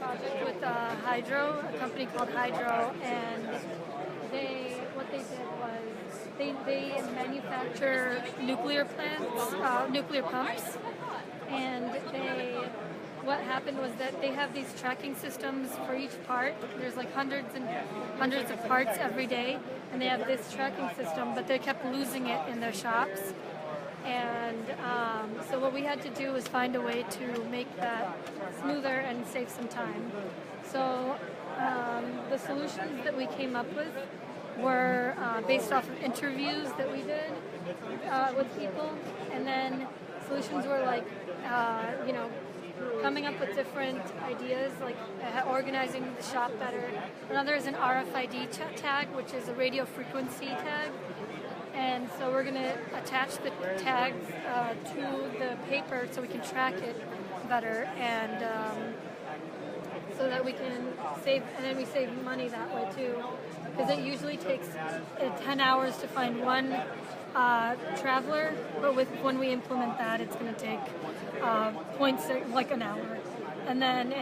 project with Hydro, a company called Hydro, and what they did was they manufacture nuclear plants, nuclear pumps, and what happened was that they have these tracking systems for each part. There's like hundreds and hundreds of parts every day, and they have this tracking system, but they kept losing it in their shops. And so what we had to do was find a way to make that smoother and save some time. So the solutions that we came up with were based off of interviews that we did with people, and then solutions were like, coming up with different ideas, like organizing the shop better. Another is an RFID tag, which is a radio frequency tag. And so we're going to attach the tags to the paper so we can track it better, and so that we can save, and then we save money that way too. Because it usually takes 10 hours to find one traveler, but when we implement that, it's going to take like an hour. And then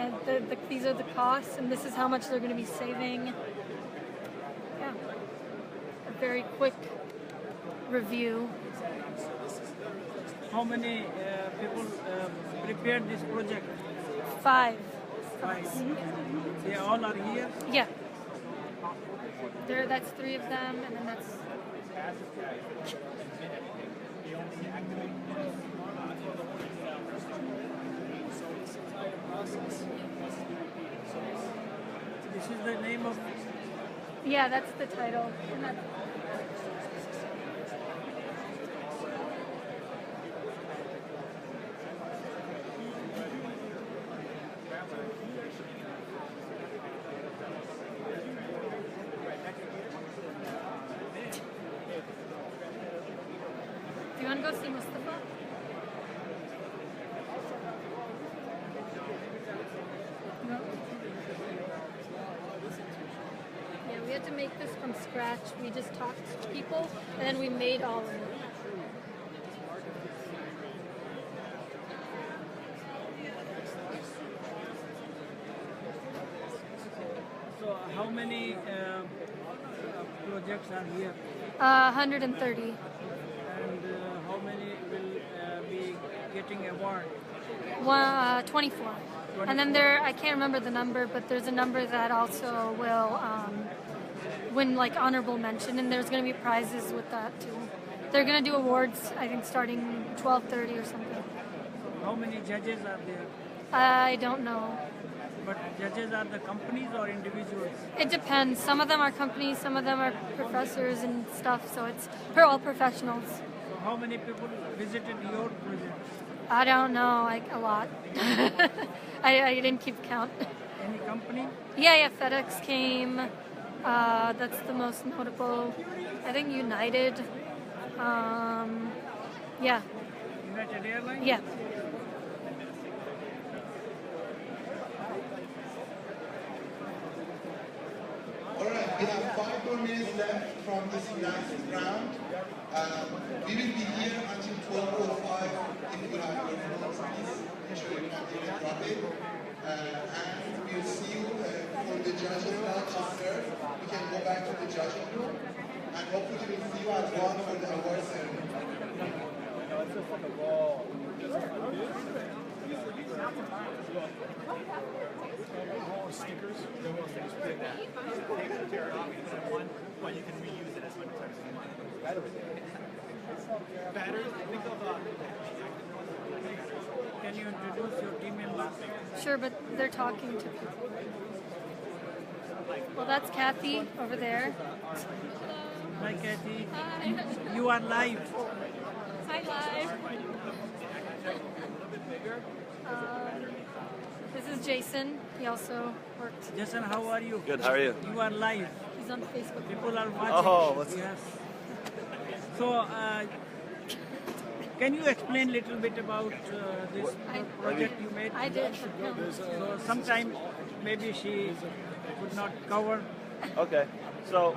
these are the costs, and this is how much they're going to be saving. Yeah, a very quick review. How many people prepared this project? Five. Mm-hmm. They all are here? Yeah. That's three of them, and then that's... This is the name of... Yeah, that's the title. And that's... Do you want to go see Mustafa? No. Yeah, we had to make this from scratch. We just talked to people, and then we made all of it. So how many projects are here? 130. And how many will be getting award? 24. And then I can't remember the number, but there's a number that also will win like honorable mention, and there's going to be prizes with that too. They're going to do awards, I think, starting 12:30 or something. How many judges are there? I don't know. But judges are the companies or individuals? It depends. Some of them are companies, some of them are professors and stuff, so they're all professionals. So how many people visited your project? I don't know, like a lot. I didn't keep count. Any company? Yeah, FedEx came. That's the most notable. I think United. Yeah. United Airlines? Yeah. Alright, we have 5 more minutes left from this last round. We will be here until 12:05. If you have your phones, please ensure you can't even drop it. And we'll see you for the judging round after. We can go back to the judging room. And hopefully we'll see you at 1 for the award ceremony. Stickers. Stickers. Tear it off. You put one, but you can reuse it as many times as you want. Batteries. Think of. Can you introduce your team members? Sure, but they're talking to people. Well, that's Kathy over there. Hi, Kathy. Hi. You are live. Hi, live. This is Jason. He also worked. Jason, how are you? Good, how are you? You are live. He's on Facebook. People are watching. Oh, yes. So, can you explain a little bit about this project you made? I did. So, sometime maybe she would not cover. Okay, so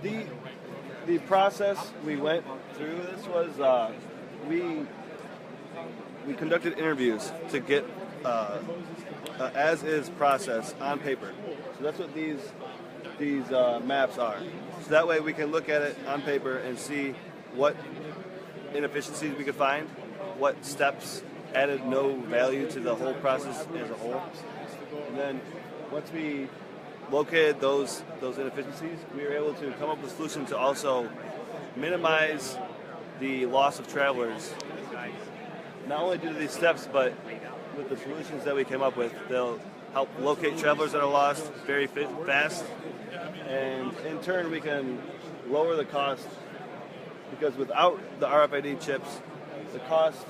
the process we went through this was we conducted interviews to get as-is process on paper. So that's what these maps are. So that way we can look at it on paper and see what inefficiencies we could find, what steps added no value to the whole process as a whole. And then once we located those inefficiencies, we were able to come up with a solution to also minimize the loss of travelers, not only due to these steps, but with the solutions that we came up with. They'll help locate travelers that are lost very fast, and in turn we can lower the cost, because without the RFID chips, the cost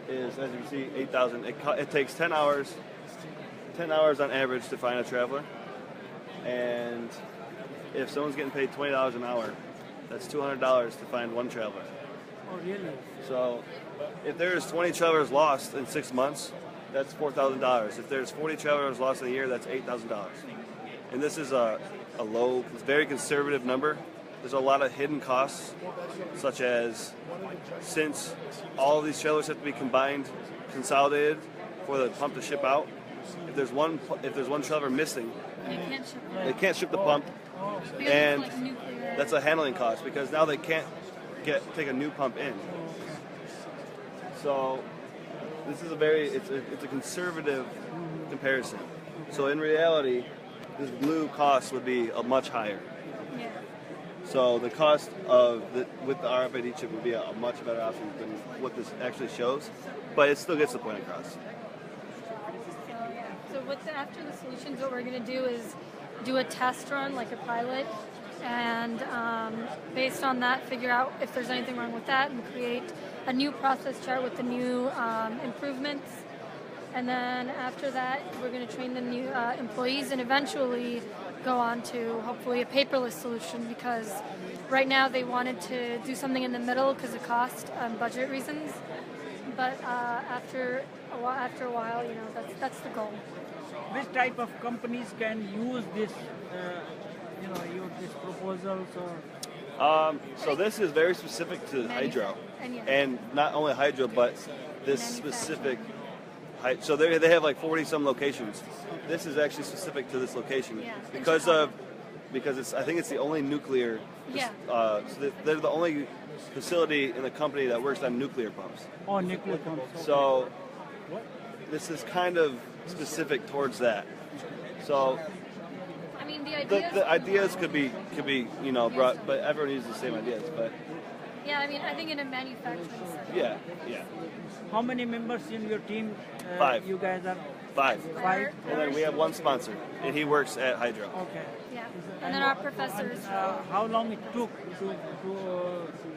is, as you can see, $8,000. It takes 10 hours on average to find a traveler, and if someone's getting paid $20 an hour, that's $200 to find one traveler. Oh, really? So if there's 20 travelers lost in 6 months, that's $4,000. If there's 40 travelers lost in a year, that's $8,000. And this is a low, very conservative number. There's a lot of hidden costs, such as, since all of these trailers have to be consolidated for the pump to ship out, if there's one trailer missing, they can't ship the pump, and that's a handling cost, because now they can't take a new pump in. So this is it's a conservative comparison. So in reality, this blue cost would be a much higher. Yeah. So the cost with the RFID chip would be a much better option than what this actually shows, but it still gets the point across. So after the solutions, what we're going to do is do a test run, like a pilot, and based on that, figure out if there's anything wrong with that, and create a new process chart with the new improvements. And then after that, we're going to train the new employees, and eventually go on to hopefully a paperless solution, because right now they wanted to do something in the middle because of cost and budget reasons. But after a while, that's the goal. Which type of companies can use this, these proposals or? So this is very specific to Hydro, and not only Hydro, but this specific. So they have like 40-some locations. This is actually specific to this location because I think it's the only nuclear. So they're the only facility in the company that works on nuclear pumps. Oh, nuclear pumps. So this is kind of specific towards that. So I mean, the ideas could be brought, but everyone uses the same ideas. But yeah, I mean, I think in a manufacturing setting. Yeah. How many members in your team? 5. You guys are 5. 5. And then we have one sponsor, and he works at Hydro. Okay. Yeah, and then our professors. How long it took to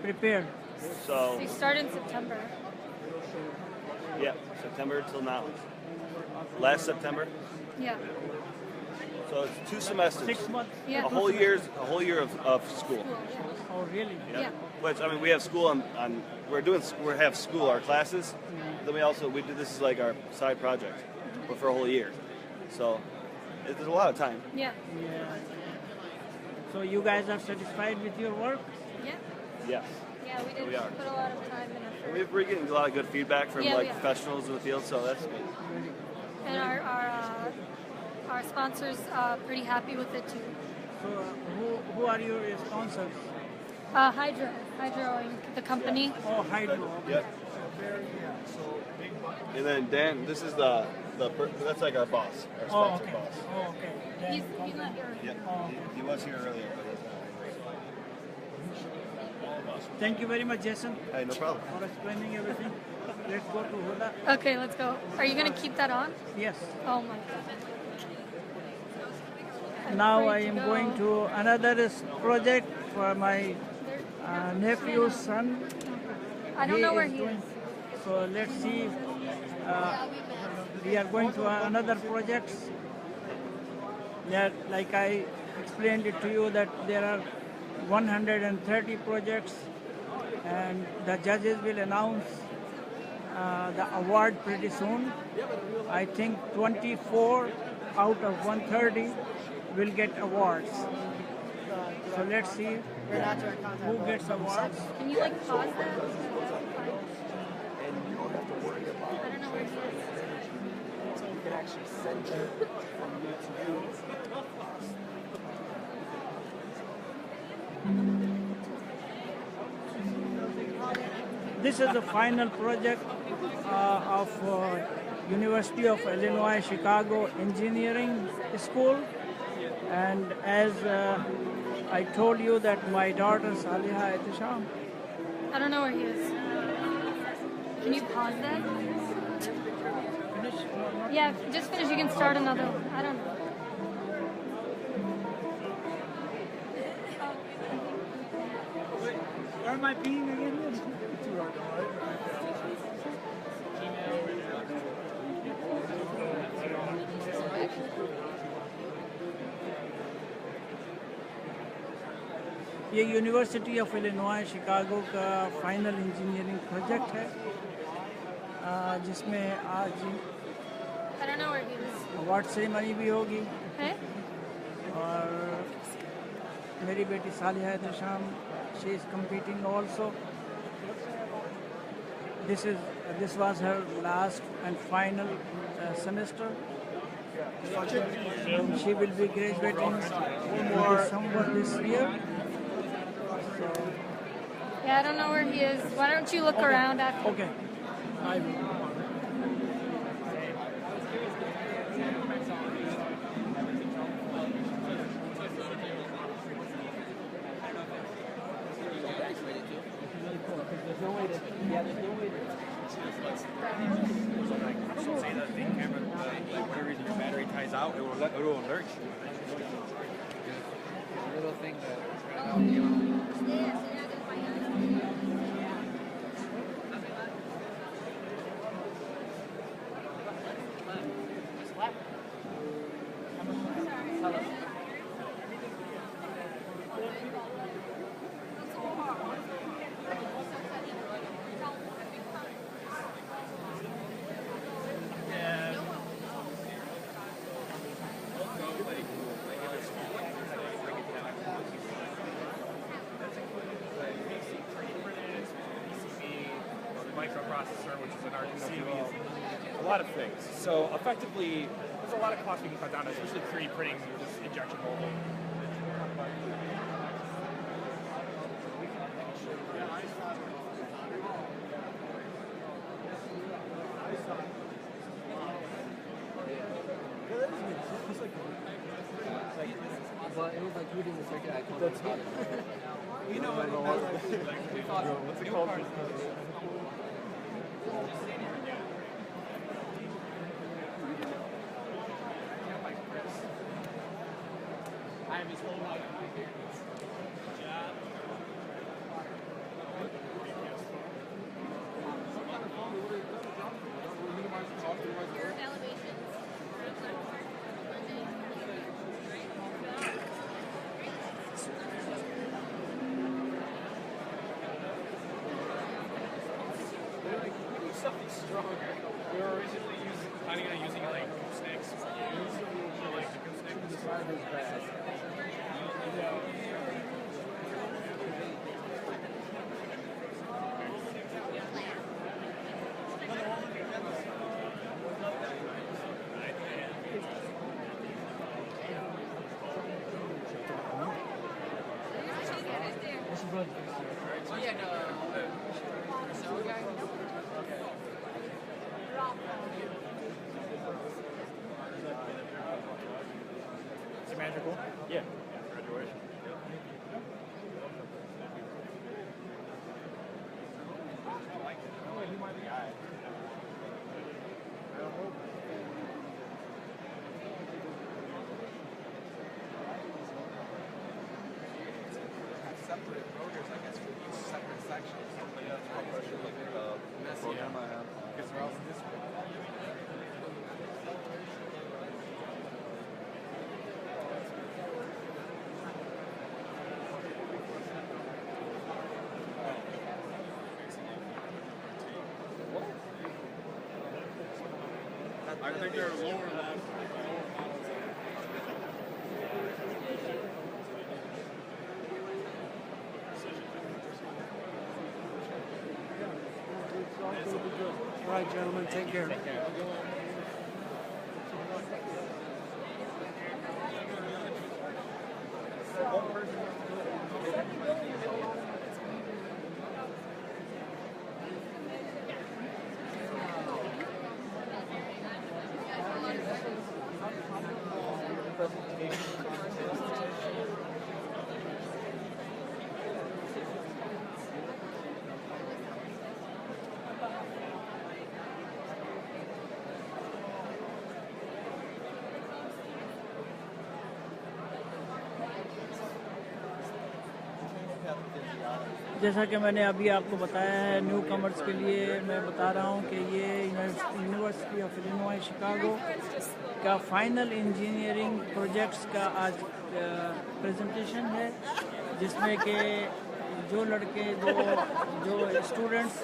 prepare? So We start in September. yeah, September till now. Last September. Yeah. So it's 2 semesters. 6 months? Yeah. A whole year of school. Oh, really? Yeah. Which, I mean, we have school on we have school, our classes. Then we do this is like our side project, but for a whole year. So there's a lot of time. Yeah. Yeah. So you guys are satisfied with your work? Yeah. Yes. Yeah, we did We are. put a lot of time and effort. We're getting a lot of good feedback from Yeah, we are. professionals in the field, so that's good. And our sponsors pretty happy with it too. So who are your sponsors? Hydro Inc., the company. Oh, Hydro. Yep. And then Dan, this is that's like our boss, our Oh, sponsor okay. boss. Oh, okay. He's not here. Yep. He was here earlier, but he's not. Thank you very much, Jason, Hey, no problem. for explaining everything. Let's go to Huda. Okay, let's go. Are you going to keep that on? Yes. Oh my God. I'm Now I afraid am go. going to another project for my nephew's son. I don't know where is he doing- is. So let's see. We are going to another project. That, like I explained it to you, that there are 130 projects, and the judges will announce the award pretty soon. I think 24 out of 130 will get awards. So let's see who gets awards. Can you like pause that? I don't know where he is. actually send it from you to you. This is the final project of University of Illinois Chicago Engineering School, and as I told you that my daughter Saleha Presentation. I don't know where he is. Can you pause that? Yeah, just finish. You can start another one. I don't know. Where am I being again? ये university of Illinois Chicago का final engineering project है जिसमें आज I don't know where he is. Award ceremony भी होगी Hey? और मेरी बेटी सालिहा शाम she is competing also this was her last and final semester. She will be graduating in December this year. So, Yeah, I don't know where he is. Why don't you look around after? okay, I will. So say that the camera, like whatever reason your battery ties out, it will alert you. Little thing that Microprocessor, which is an RTC, a lot of things. So effectively, there's a lot of costs we can cut down, especially 3D printing this injection molding. But it was like reading the circuit icon. That's it. You know what? What's it called? Something strong. We were originally planning on using like snakes. So like the snake. Oh yeah, the cell guy. Is your manager cool? Yeah. Graduation. He might be guy. Separate rotors, I guess, for each separate section. Program I have. Because they're all this way. I think they're lower than. All right, gentlemen, take care. जैसा कि मैंने अभी आपको बताया है, new commerce के लिए मैं बता रहा हूँ कि ये यूनिवर्सिटी ऑफ इलिनॉय शिकागो का फाइनल इंजीनियरिंग प्रोजेक्ट्स का आज प्रेजेंटेशन है, जिसमें कि जो लड़के जो स्टूडेंट्स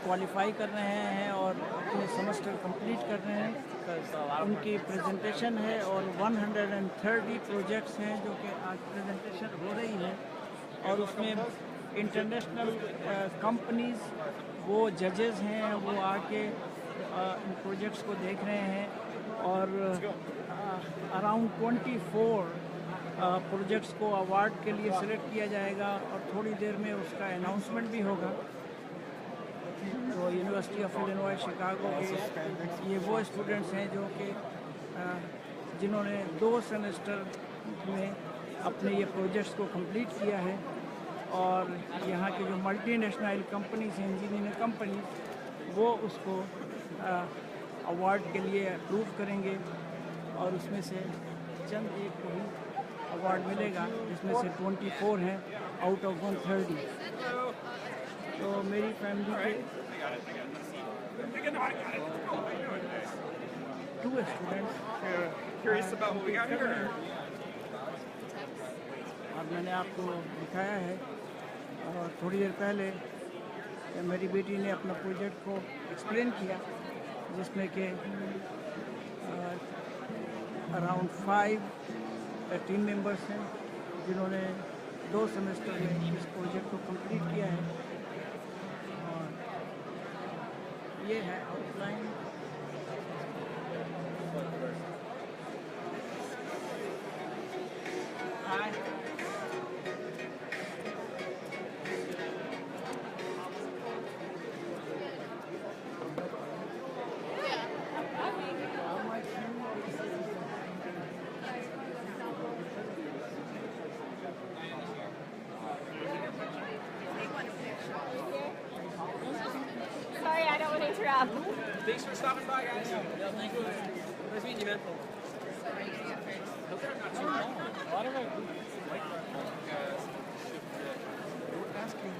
क्वालिफाई कर रहे हैं और अपने सेमेस्टर कंप्लीट कर रहे हैं, उनकी प्रेजेंटेशन है। और 130 प्रोजेक्ट्स हैं जो कि आज प्रेजेंटेशन हो रही है, और उसमें इंटरनेशनल कंपनीज वो जजेस हैं, वो आके इन प्रोजेक्ट्स को देख रहे हैं। और अराउंड 24 प्रोजेक्ट्स को अवार्ड के लिए सिलेक्ट किया जाएगा, और थोड़ी देर में उसका अनाउंसमेंट भी होगा। तो यूनिवर्सिटी ऑफ इलिनॉय शिकागो के ये वो स्टूडेंट्स हैं जो कि जिन्होंने 2 सेमेस्टर में अपने ये प्रोजेक्ट्स को कंप्लीट किया है, और यहाँ की जो मल्टीनेशनल कंपनीज हैं, इंजीनियरिंग कंपनीज, वो उसको अवार्ड के लिए अप्रूव करेंगे, और उसमें से चंद एक को ही अवार्ड मिलेगा, जिसमें से 24 हैं आउट ऑफ 130। तो मेरी फैमिली के 2 students Curious about what we got here. और मैंने आपको दिखाया है, और थोड़ी देर पहले मेरी बेटी ने अपना प्रोजेक्ट को एक्सप्लेन किया, जिसमें कि अराउंड 5 टीम मेंबर्स हैं जिन्होंने 2 सेमेस्टर में इस प्रोजेक्ट को कंप्लीट किया है। और ये है outline. Sorry, I don't want to interrupt. Thanks for stopping by, guys. Nice meeting you, man. Asking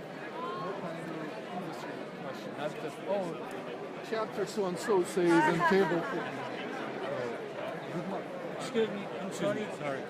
what kind of industry question, not just, oh, chapter so-and-so says in table 50. Good luck. Excuse me, I'm sorry. Sorry.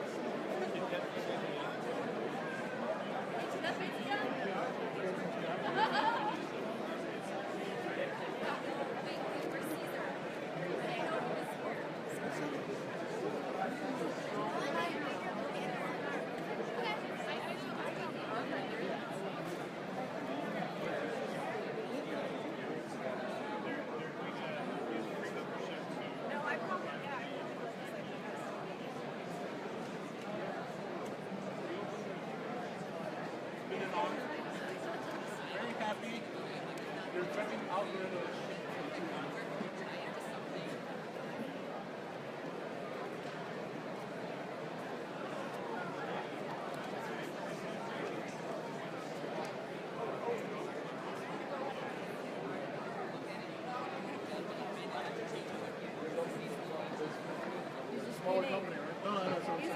Smaller company, right? No, no, so it's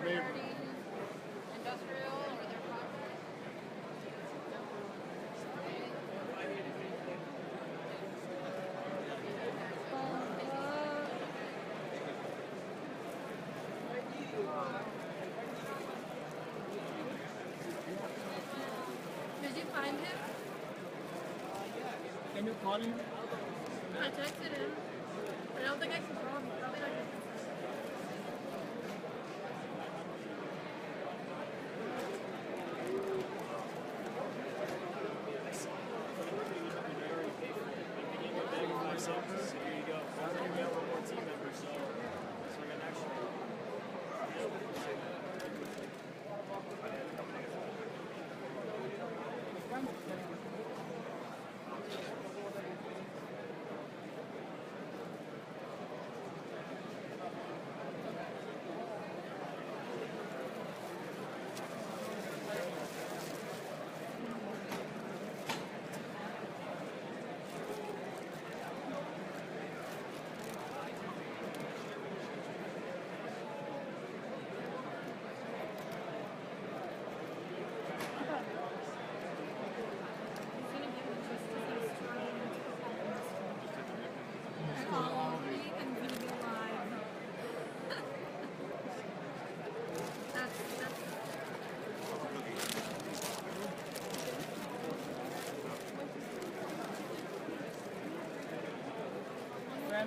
maybe. Industrial or their product? Did you find him? Can you call him? I texted him. I don't think I can call him. Probably not.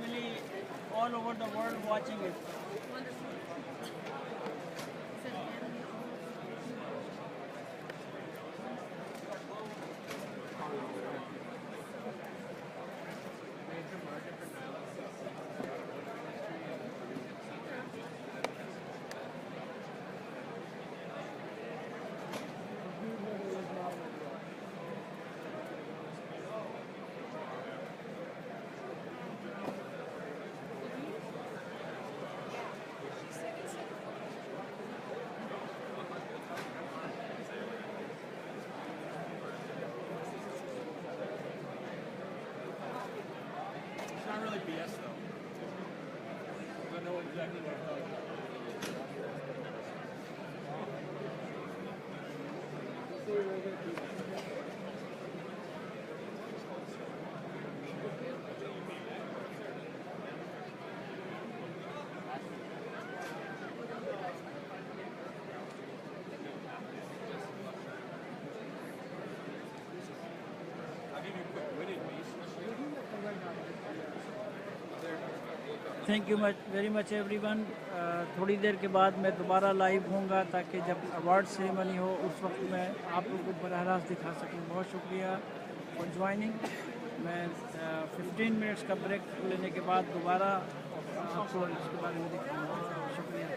family all over the world watching it. It's not really BS though. I know exactly what I'm talking about. Thank you very much everyone. थोड़ी देर के बाद मैं दोबारा live होऊंगा ताकि जब award ceremony हो उस वक्त मैं आप लोगों को बराह रास्त दिखा सकूं। बहुत शुक्रिया फॉर ज्वाइनिंग। मैं 15 मिनट्स का ब्रेक लेने के बाद दोबारा आपको इसके बारे में दिखाऊंगा। शुक्रिया।